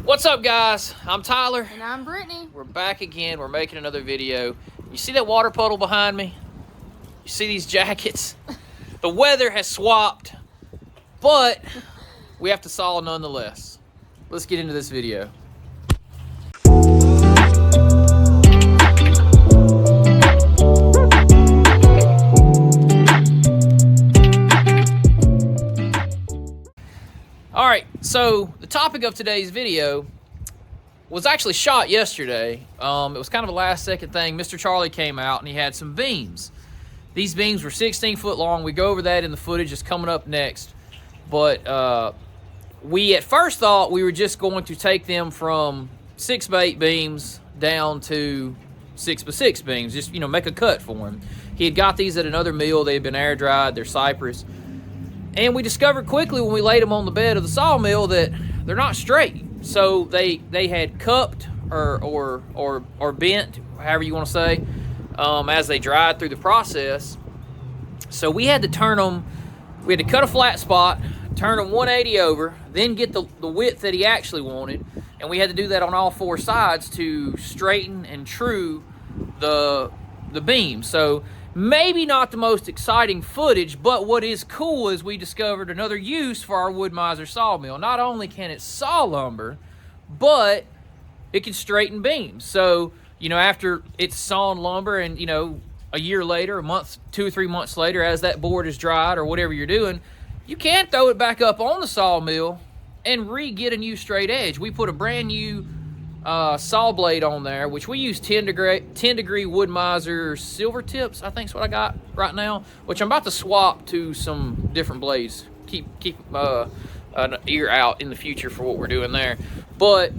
What's up, guys? I'm Tyler. And I'm Brittany. We're back again. We're making another video. You see that water puddle behind me? You see these jackets? The weather has swapped, but we have to saw nonetheless. Let's get into this video. All right, so the topic of today's video was actually shot yesterday. It was kind of a last-second thing. Mr. Charlie came out and he had some beams. These beams were 16 foot long. We go over that in the footage. It's coming up next. But we at first thought we were just going to take them from 6x8 beams down to 6x6 beams. Just, you know, make a cut for him. He had got these at another mill. They had been air dried. They're cypress. And we discovered quickly when we laid them on the bed of the sawmill that they're not straight. So they had cupped or bent, however you want to say, as they dried through the process. So we had to turn them, we had to cut a flat spot, turn them 180 over, then get the width that he actually wanted. And we had to do that on all four sides to straighten and true the beam. So maybe not the most exciting footage, but what is cool is we discovered another use for our Wood-Mizer sawmill. Not only can it saw lumber, but it can straighten beams. So, you know, after it's sawn lumber and, you know, a year later, a month, 2 or 3 months later, as that board is dried or whatever you're doing, you can throw it back up on the sawmill and re-get a new straight edge. We put a brand new saw blade on there, which we use 10 degree Wood-Mizer silver tips, I think is what I got right now, which I'm about to swap to some different blades. Keep an ear out in the future for what we're doing there. But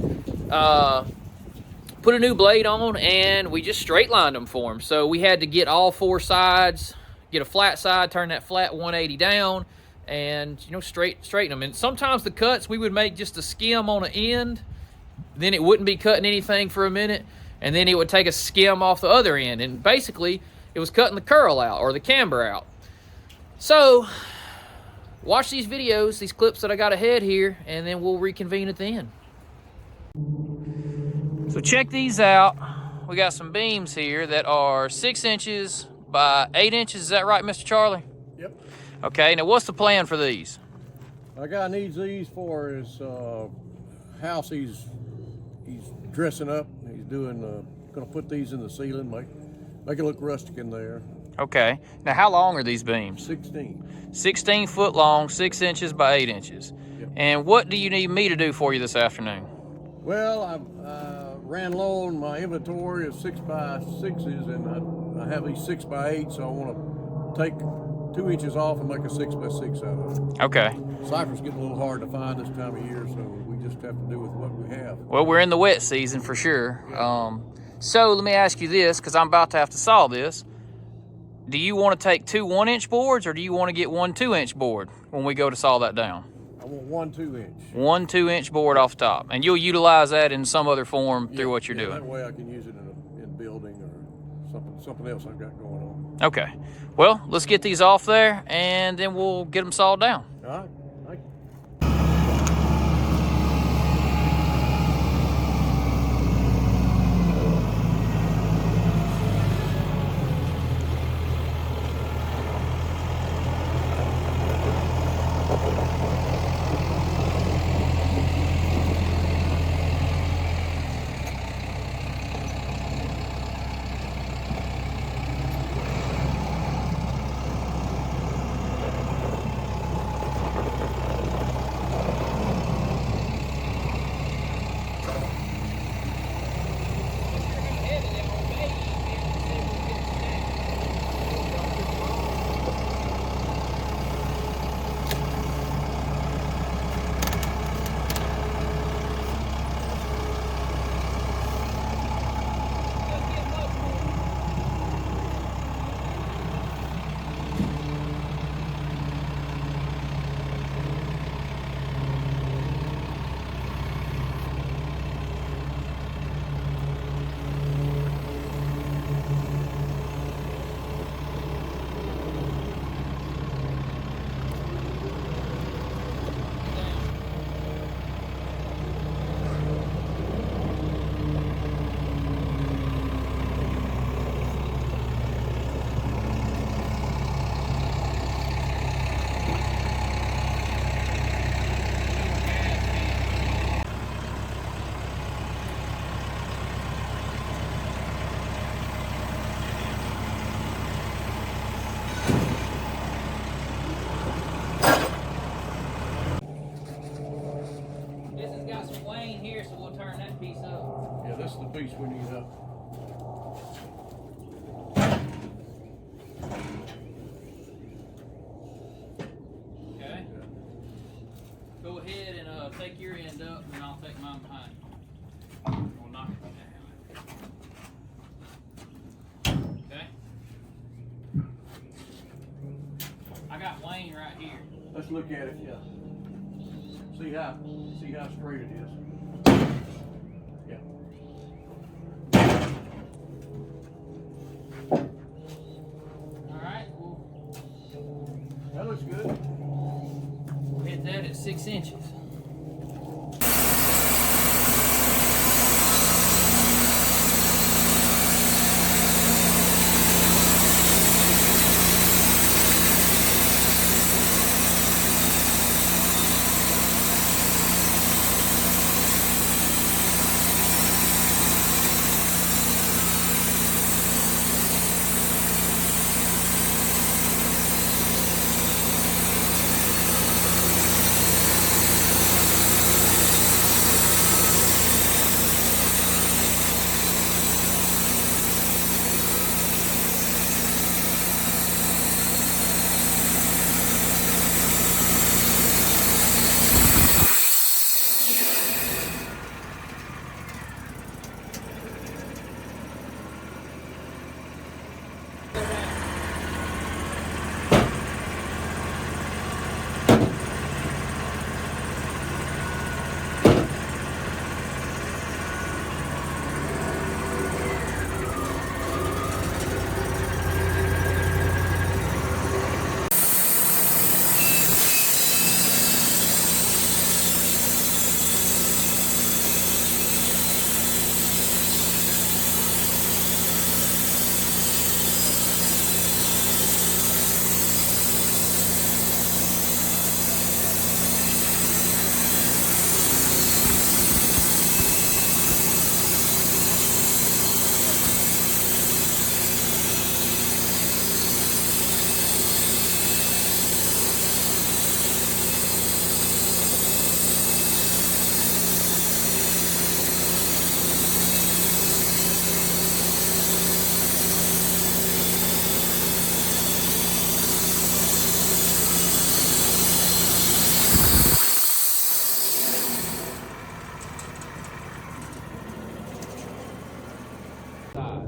put a new blade on and we just straight lined them for him. So we had to get all four sides, get a flat side, turn that flat 180 down, and, you know, straighten them. And sometimes the cuts we would make just a skim on an end, then it wouldn't be cutting anything for a minute, and then it would take a skim off the other end, and basically it was cutting the curl out or the camber out. So watch these videos, these clips that I got ahead here, and then we'll reconvene at the end. So check these out. We got some beams here that are 6 inches by 8 inches. Is that right, Mr. Charlie? Yep. Okay, now what's the plan for these? My guy needs these for his house. He's dressing up. He's doing gonna put these in the ceiling, make it look rustic in there. Okay, now how long are these beams? 16 foot long, 6 inches by 8 inches. Yep. And what do you need me to do for you this afternoon? Well, I ran low on my inventory of 6x6s, and I have these 6x8, so I want to take 2 inches off and make a 6x6 out of it. Okay. Cypress getting a little hard to find this time of year, so we just have to do with what we have. Well, we're in the wet season for sure. So let me ask you this, because I'm about to have to saw this. Do you want to take 2 1-inch boards, or do you want to get 1 2-inch board when we go to saw that down? I want 1 2-inch. 1 2-inch board off the top, and you'll utilize that in some other form through what you're doing. That way I can use it in building or something else I've got going on. Okay. Well, let's get these off there, and then we'll get them sawed down. All right. Thank you. main here, so we'll turn that piece up. Yeah, this is the piece we need up. Okay. Yeah. Go ahead and take your end up, and I'll take mine behind you. We'll knock it down. Okay. I got Wayne right here. Let's look at it. Yeah. See how straight it is. Yeah. All right. That looks good. We'll hit that at 6 inches.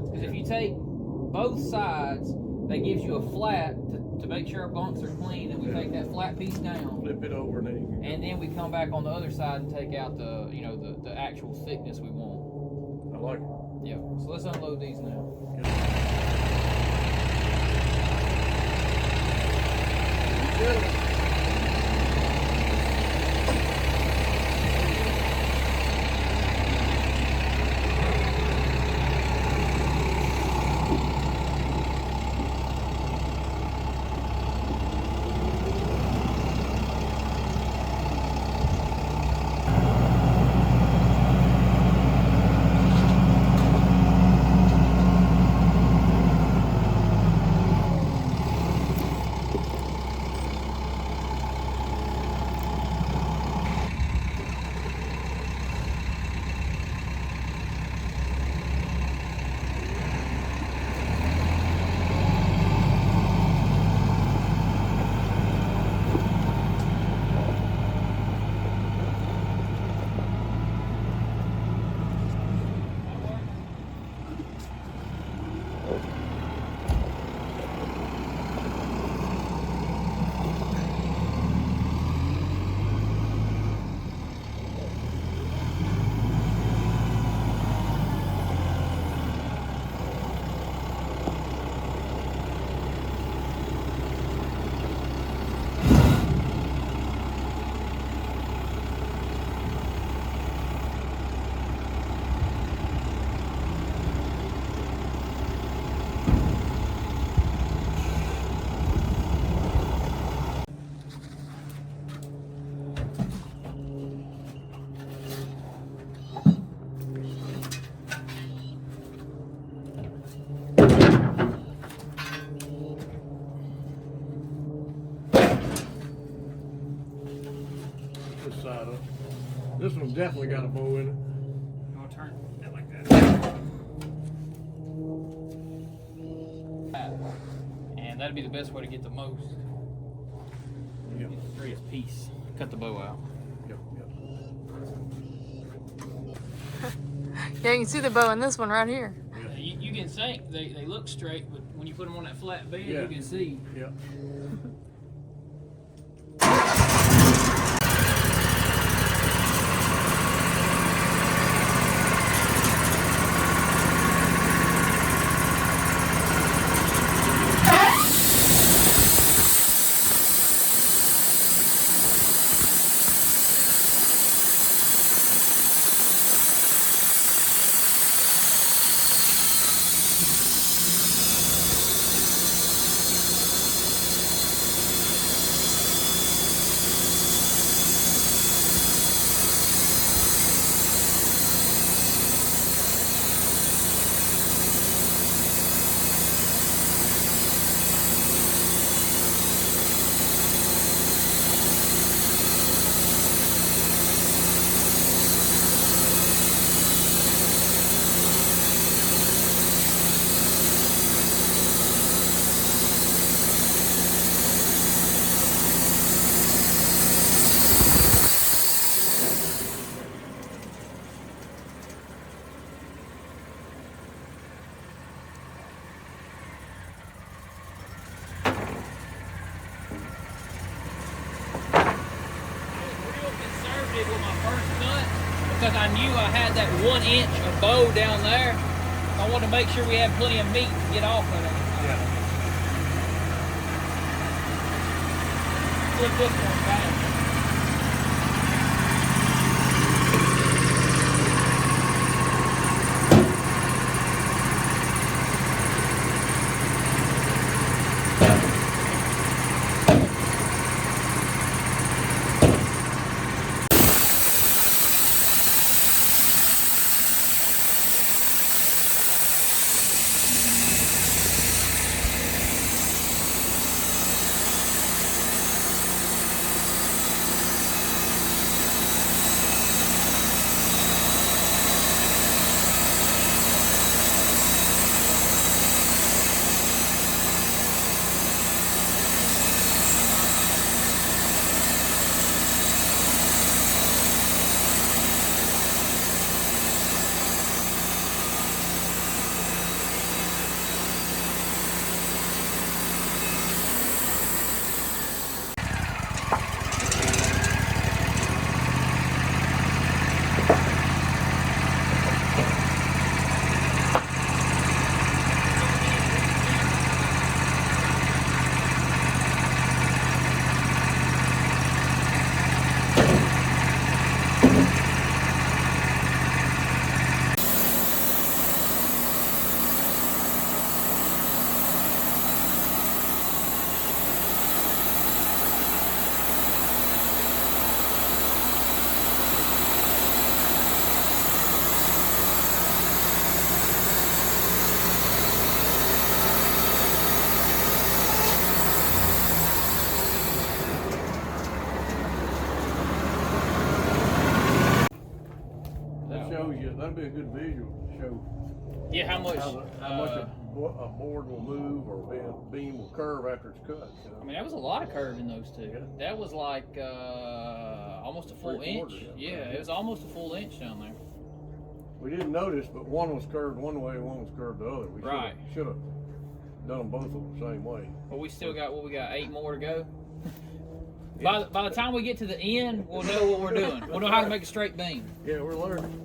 Because if you take both sides, that gives you a flat to make sure our bunks are clean, and we take that flat piece down, Flip it over, and then we come back on the other side and take out the the actual thickness we want. I like it. Yeah. So let's unload these now. Good. This one's definitely got a bow in it. I'll turn it like that. And that'd be the best way to get the most. Yep. Get the straight piece. Cut the bow out. Yep, yep. Yeah, you can see the bow in this one right here. You can think they look straight, but when you put them on that flat bed, Yeah. you can see. Yep. With my first cut because I knew I had that 1 inch of bow down there. I wanted to make sure we had plenty of meat to get off of it. Yeah. Flip this one back. That'd be a good visual to show Yeah, how much? how much a board will move or beam will curve after it's cut. You know? I mean, that was a lot of curve in those two. Yeah. That was like almost a full 3/4, inch. Yeah, it was almost a full inch down there. We didn't notice, but one was curved one way and one was curved the other. We Right. should have done them both the same way. But we still got, what we got, 8 more to go? By the time we get to the end, we'll know what we're doing. We'll know how to make a straight beam. Yeah, we're learning.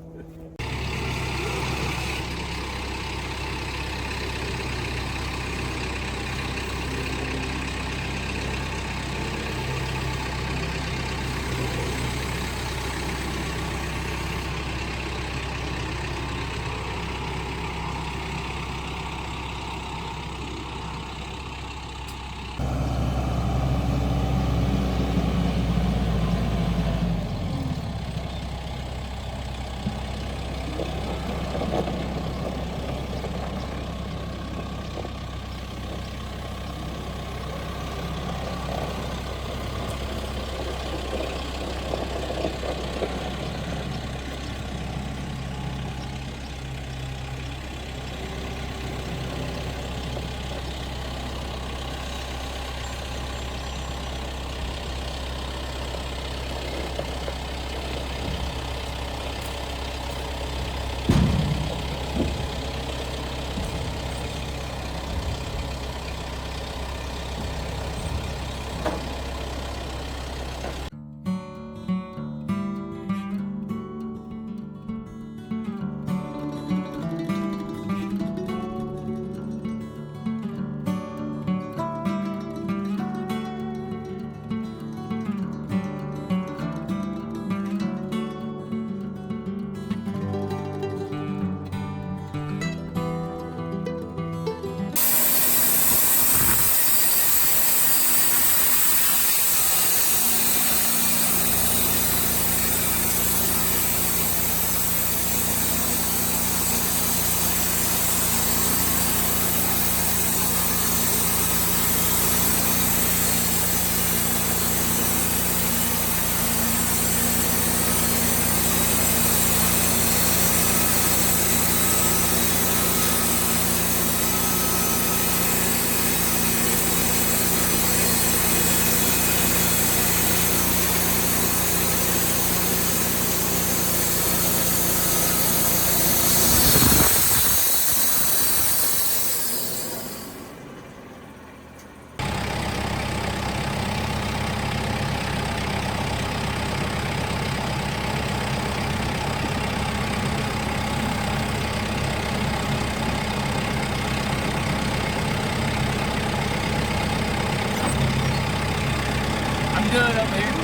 Looking good up here.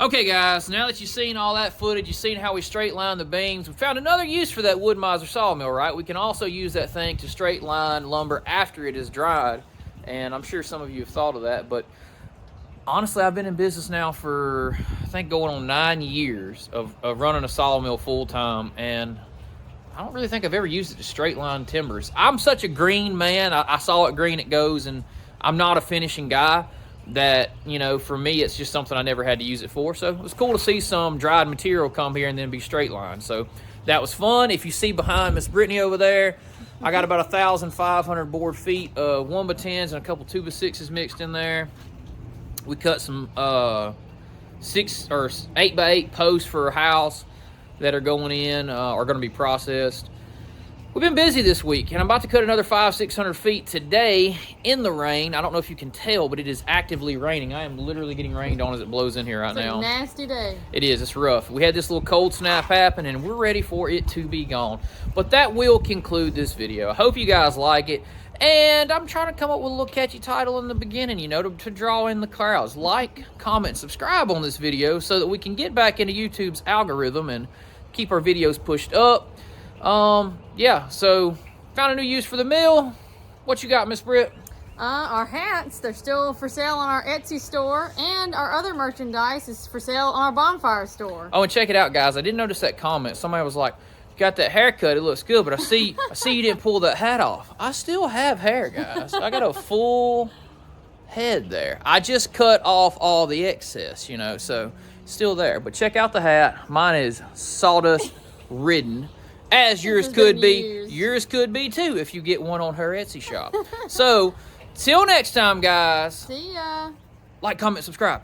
Okay guys, now that you've seen all that footage, you've seen how we straight line the beams, we found another use for that Wood-Mizer sawmill, right? We can also use that thing to straight line lumber after it is dried, and I'm sure some of you have thought of that, but honestly, I've been in business now for, I think, going on 9 years of running a sawmill full-time, and I don't really think I've ever used it to straight line timbers. I'm such a green man. I saw it green it goes, and I'm not a finishing guy. That, you know, for me, it's just something I never had to use it for. So it was cool to see some dried material come here and then be straight line. So that was fun. If you see behind Miss Brittany over there, I got about 1,500 board feet of 1x10s and a couple 2x6s mixed in there. We cut some 6 or 8x8 posts for a house that are going in, are going to be processed. We've been busy this week, and I'm about to cut another 500-600 feet today in the rain. I don't know if you can tell, but it is actively raining. I am literally getting rained on as it blows in here right now. It's a nasty day. It is. It's rough. We had this little cold snap happen, and we're ready for it to be gone. But that will conclude this video. I hope you guys like it. And I'm trying to come up with a little catchy title in the beginning, you know, to draw in the crowds. Like, comment, subscribe on this video so that we can get back into YouTube's algorithm and keep our videos pushed up. Yeah, so found a new use for the mill. What you got, Miss Britt? Our hats, they're still for sale on our Etsy store, and our other merchandise is for sale on our bonfire store. Oh, and check it out, guys. I didn't notice that comment. Somebody was like, "You got that haircut, it looks good," but I see you didn't pull that hat off. I still have hair, guys. I got a full head there. I just cut off all the excess, you know, so still there. But check out the hat. Mine is sawdust ridden. As yours could be. Yours could be too if you get one on her Etsy shop. So, till next time, guys. See ya. Like, comment, subscribe.